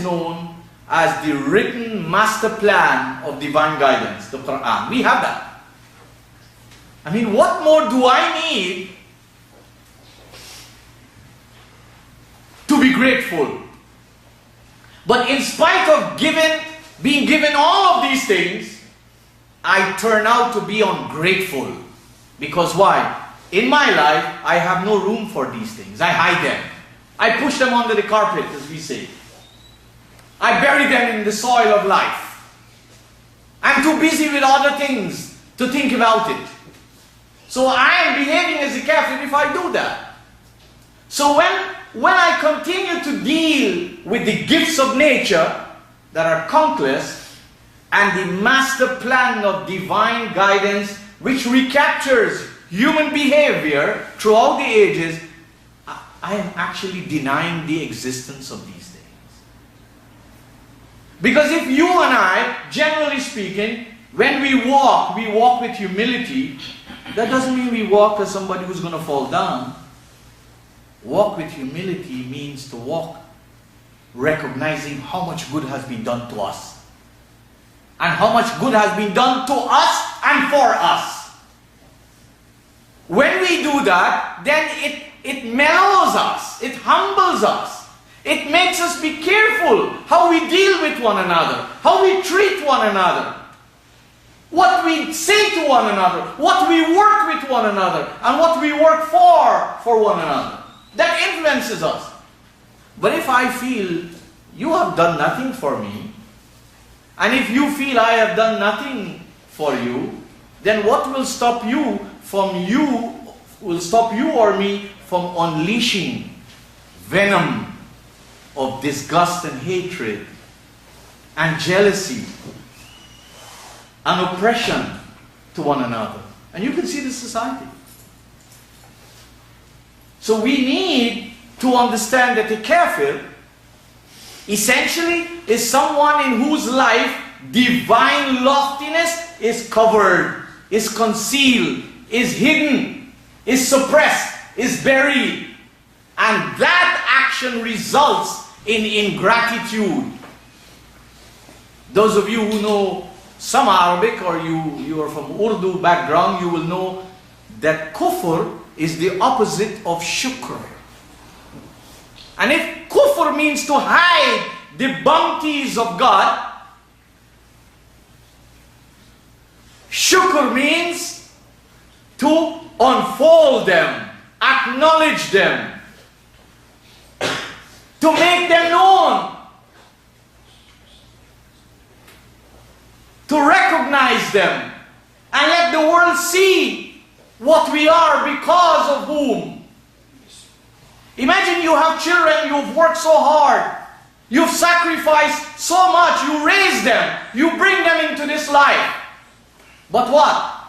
known as the written master plan of divine guidance, the Qur'an. We have that. I mean, what more do I need to be grateful? But in spite of being given all of these things, I turn out to be ungrateful. Because why? In my life, I have no room for these things. I hide them. I push them under the carpet, as we say. I bury them in the soil of life. I'm too busy with other things to think about it. So I am behaving as a kafir if I do that. So when I continue to deal with the gifts of nature that are countless and the master plan of divine guidance which recaptures human behavior throughout the ages, I am actually denying the existence of these things. Because if you and I, generally speaking, when we walk with humility. That doesn't mean we walk as somebody who's going to fall down. Walk with humility means to walk recognizing how much good has been done to us. And how much good has been done to us and for us. When we do that, then it mellows us. It humbles us. It makes us be careful how we deal with one another. How we treat one another. What we say to one another, what we work with one another, and what we work for one another. That influences us. But if I feel you have done nothing for me, and if you feel I have done nothing for you, then what will stop you or me from unleashing venom of disgust and hatred and jealousy and oppression to one another. And you can see this society. So we need to understand that a kafir essentially is someone in whose life divine loftiness is covered, is concealed, is hidden, is suppressed, is buried. And that action results in ingratitude. Those of you who know some Arabic, or you are from Urdu background, you will know that kufr is the opposite of shukr. And if kufr means to hide the bounties of God, shukr means to unfold them, acknowledge them, to make them known, to recognize them, and let the world see what we are because of whom. Imagine you have children, you've worked so hard, you've sacrificed so much, you raise them, you bring them into this life. But what?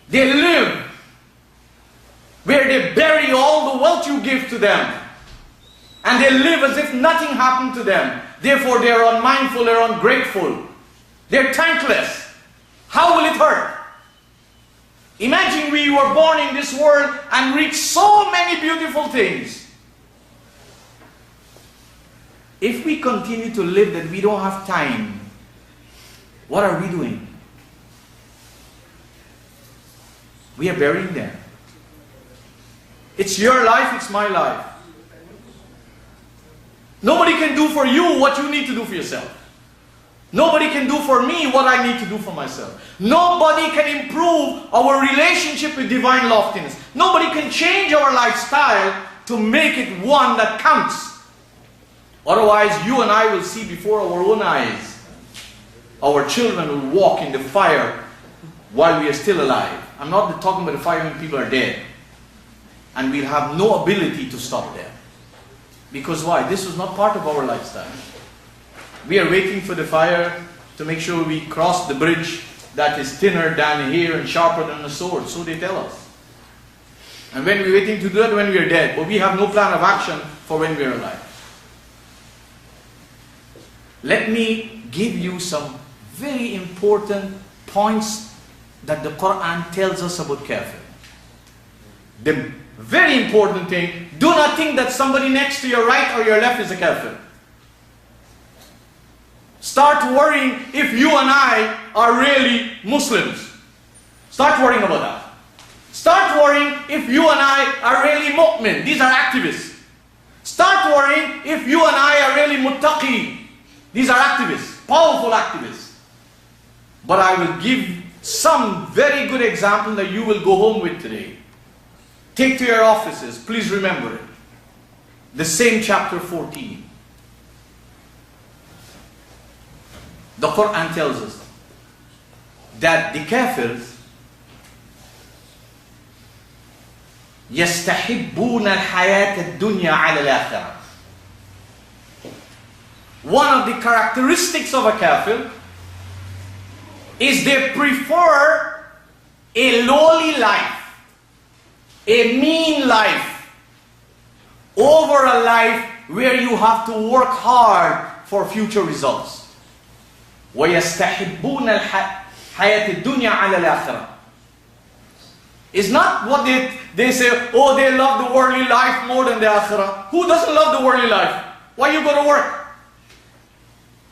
They live where they bury all the wealth you give to them. And they live as if nothing happened to them. Therefore they are unmindful, they are ungrateful. They're thankless. How will it hurt? Imagine we were born in this world and reached so many beautiful things. If we continue to live that we don't have time, what are we doing? We are burying them. It's your life, it's my life. Nobody can do for you what you need to do for yourself. Nobody can do for me what I need to do for myself. Nobody can improve our relationship with divine loftiness. Nobody can change our lifestyle to make it one that counts. Otherwise, you and I will see before our own eyes. Our children will walk in the fire while we are still alive. I'm not talking about the fire when people are dead. And we'll have no ability to stop them. Because why? This was not part of our lifestyle. We are waiting for the fire to make sure we cross the bridge that is thinner than here and sharper than a sword. So they tell us. And when we're waiting to do that, when we are dead. But we have no plan of action for when we are alive. Let me give you some very important points that the Qur'an tells us about kafir. The very important thing, do not think that somebody next to your right or your left is a kafir. start worrying if you and I are really Muslims. Start worrying about that. Start worrying if you and I are really mu'min. These are activists. Start worrying if you and I are really muttaqi. These are activists, powerful activists. But I will give some very good example that you will go home with today. Take to your offices, please remember it. The same chapter 14. The Qur'an tells us that the kafirs يستحبون الحياة الدنيا على الآخرة. One of the characteristics of a kafir is they prefer a lowly life, a mean life, over a life where you have to work hard for future results. وَيَسْتَحِبُّونَ الْحَيَاةِ الدُّنْيَا عَلَى الْآخِرَةِ. It's not what they say, oh, they love the worldly life more than the akhirah. Who doesn't love the worldly life? Why you go to work?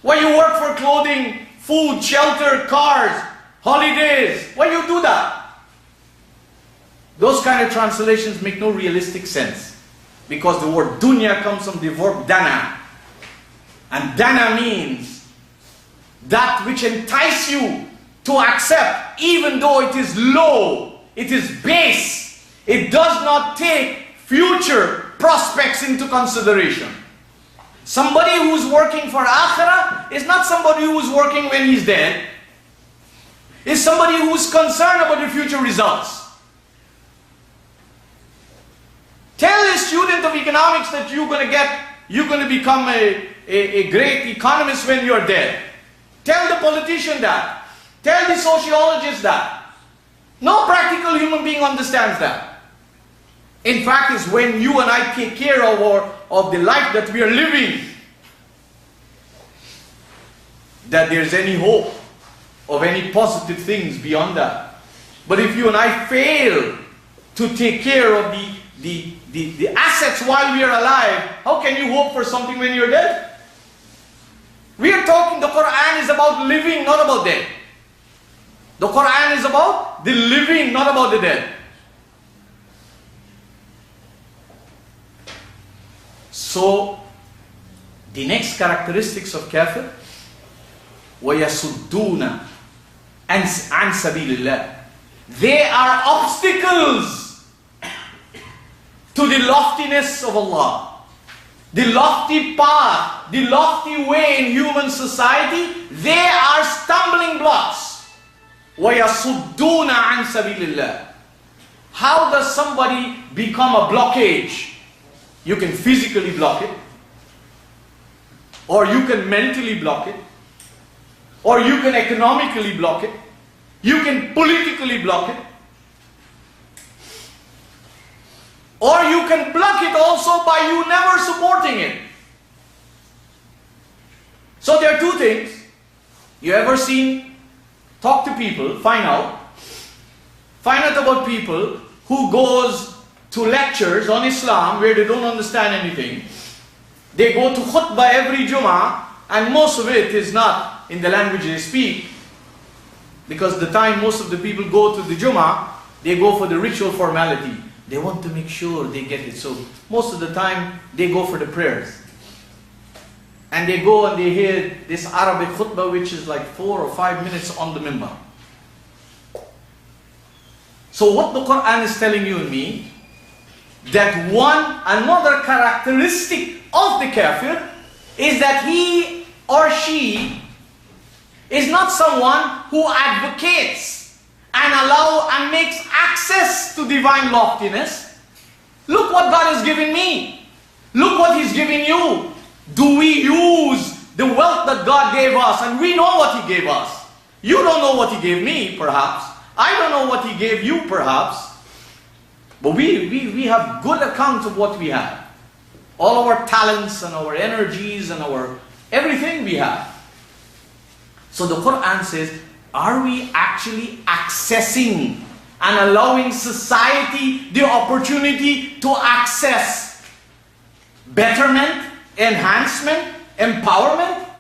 Why you work for clothing, food, shelter, cars, holidays? Why you do that? Those kind of translations make no realistic sense. Because the word dunya comes from the verb dana. And dana means that which entice you to accept, even though it is low. It is base. It does not take future prospects into consideration. Somebody who's working for akhirah is not somebody who's working when he's dead. It's somebody who's concerned about the future results. Tell a student of economics that you're going to become a great economist when you're dead. Tell the politician that. Tell the sociologist that. No practical human being understands that. In fact, it's when you and I take care of the life that we are living that there's any hope of any positive things beyond that. But if you and I fail to take care of the assets while we are alive, how can you hope for something when you're dead? We are talking, the Qur'an is about living, not about death. The Qur'an is about the living, not about the dead. So, the next characteristics of kafir, وَيَسُدُّونَ عَنْ سَبِيلِ اللَّهِ. They are obstacles to the loftiness of Allah. The lofty path, the lofty way in human society, they are stumbling blocks. وَيَصُدُّونَ عَنْ سَبِيلِ اللَّهِ. How does somebody become a blockage? You can physically block it, or you can mentally block it, or you can economically block it, you can politically block it, or you can block it also by you never supporting it. So there are two things. You ever talk to people, find out about people who goes to lectures on Islam where they don't understand anything. They go to khutbah every Jummah, and most of it is not in the language they speak, because the time most of the people go to the Jummah, they go for the ritual formality. They want to make sure they get it. So most of the time they go for the prayers. And they go and they hear this Arabic khutbah, which is like 4 or 5 minutes on the minbar. So what the Qur'an is telling you and me, that another characteristic of the kafir is that he or she is not someone who advocates and makes access to divine loftiness. Look what God has given me. Look what He's giving you. Do we use the wealth that God gave us? And we know what He gave us. You don't know what He gave me, perhaps. I don't know what He gave you, perhaps. But we have good account of what we have. All our talents and our energies and our everything we have. So the Qur'an says, are we actually accessing and allowing society the opportunity to access betterment, enhancement, empowerment?